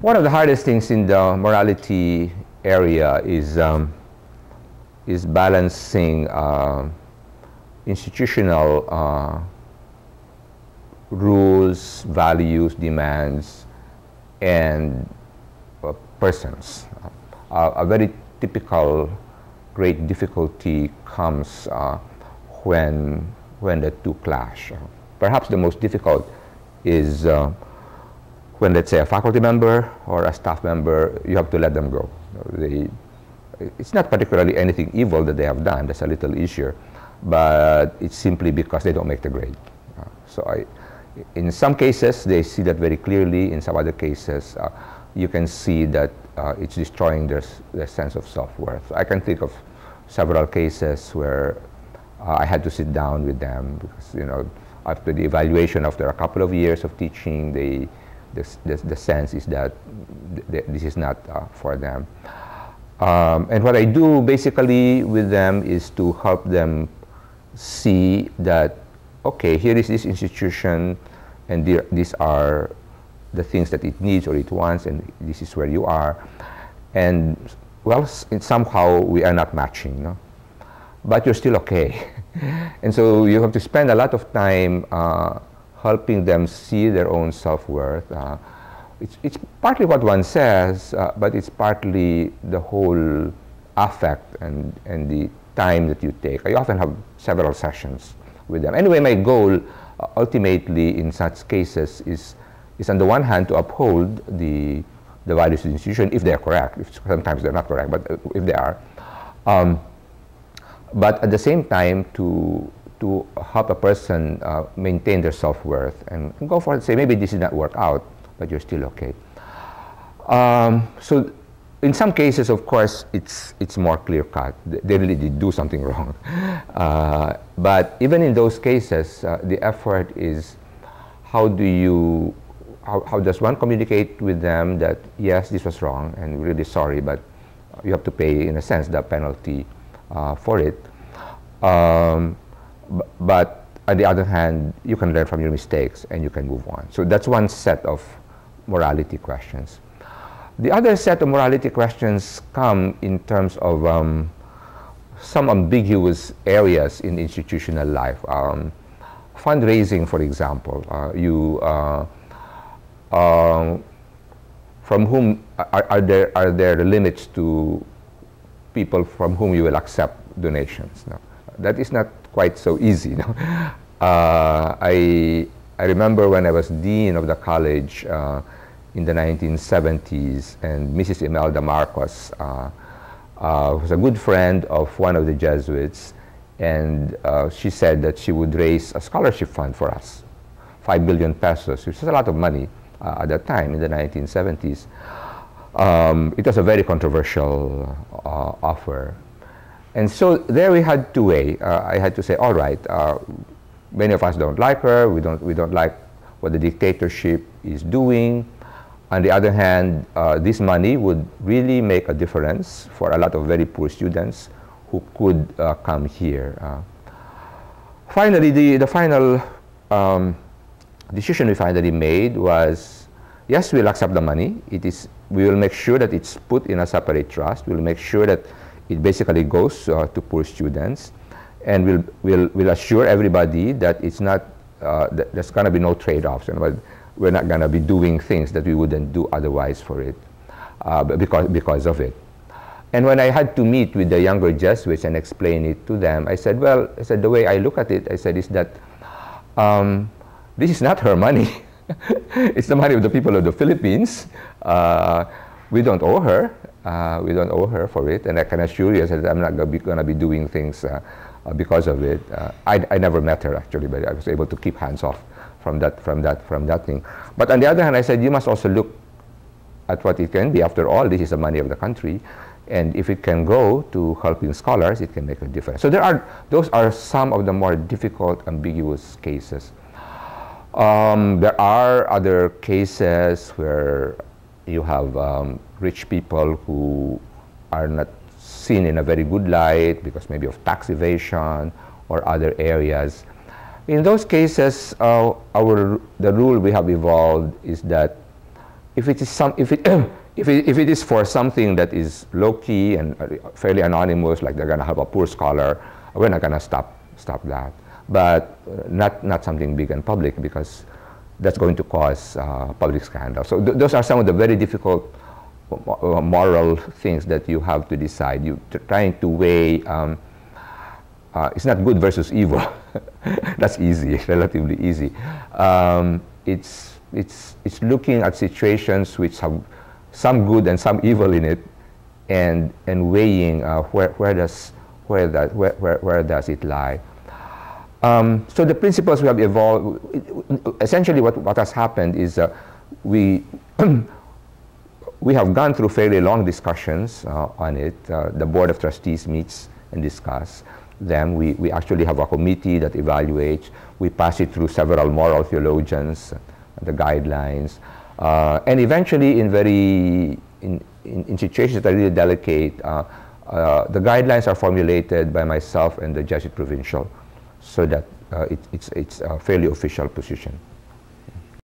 One of the hardest things in the morality area is balancing institutional rules, values, demands, and persons. A very typical great difficulty comes when the two clash. Perhaps the most difficult is when, let's say, a faculty member or a staff member, you have to let them go. It's not particularly anything evil that they have done. That's a little easier, but it's simply because they don't make the grade. In some cases, they see that very clearly. In some other cases, you can see that it's destroying their sense of self-worth. I can think of several cases where I had to sit down with them because, after the evaluation, after a couple of years of teaching, the sense is that this is not for them. And what I do basically with them is to help them see that, okay, here is this institution, and these are the things that it needs or it wants, and this is where you are. And, well, somehow we are not matching, no? But you're still okay. And so you have to spend a lot of time helping them see their own self-worth. It's partly what one says, but it's partly the whole affect and the time that you take. I often have several sessions with them. Anyway, my goal ultimately in such cases is on the one hand to uphold the values of the institution if they're correct. Sometimes they're not correct, but if they are. But at the same time to help a person maintain their self-worth and go for it, say maybe this did not work out, but you're still okay. So in some cases, of course, it's more clear-cut. They really did do something wrong. But even in those cases, the effort is how does one communicate with them that, yes, this was wrong and we're really sorry, but you have to pay, in a sense, the penalty for it. But on the other hand, you can learn from your mistakes and you can move on. So that's one set of morality questions. The other set of morality questions come in terms of some ambiguous areas in institutional life. Fundraising, for example. From whom are there limits to people from whom you will accept donations? No? That is not quite so easy. No? I remember when I was dean of the college in the 1970s, and Mrs. Imelda Marcos was a good friend of one of the Jesuits, and she said that she would raise a scholarship fund for us, 5 billion pesos, which is a lot of money at that time in the 1970s. It was a very controversial offer. And so there we had to weigh. I had to say, all right, many of us don't like her. We don't like what the dictatorship is doing. On the other hand, this money would really make a difference for a lot of very poor students who could come here. Finally, the final decision we finally made was, yes, we'll accept the money. We will make sure that it's put in a separate trust. We'll make sure that it basically goes to poor students, and we'll assure everybody that it's not that there's going to be no trade-offs, and we're not going to be doing things that we wouldn't do otherwise for it, because of it. And when I had to meet with the younger Jesuits and explain it to them, I said, well, the way I look at it, I said, is that this is not her money. It's the money of the people of the Philippines. We don't owe her. We don't owe her for it, and I can assure you that I'm not going to be doing things because of it. I never met her actually, but I was able to keep hands off from that thing. But on the other hand, I said you must also look at what it can be. After all, this is the money of the country, and if it can go to helping scholars, it can make a difference. So those are some of the more difficult, ambiguous cases. There are other cases where you have rich people who are not seen in a very good light because maybe of tax evasion or other areas. In those cases, the rule we have evolved is that if it is if it is for something that is low key and fairly anonymous, like they're going to have a poor scholar, we're not going to stop that. But not something big and public, because that's going to cause public scandal. So those are some of the very difficult moral things that you have to decide. You're trying to weigh. It's not good versus evil. That's easy, relatively easy. It's looking at situations which have some good and some evil in it, and weighing where does it lie. So the principles we have evolved. Essentially, what has happened is we we have gone through fairly long discussions on it. The Board of Trustees meets and discuss them. We actually have a committee that evaluates. We pass it through several moral theologians, the guidelines, and eventually, in situations that are really delicate, the guidelines are formulated by myself and the Jesuit provincial, so that it's a fairly official position.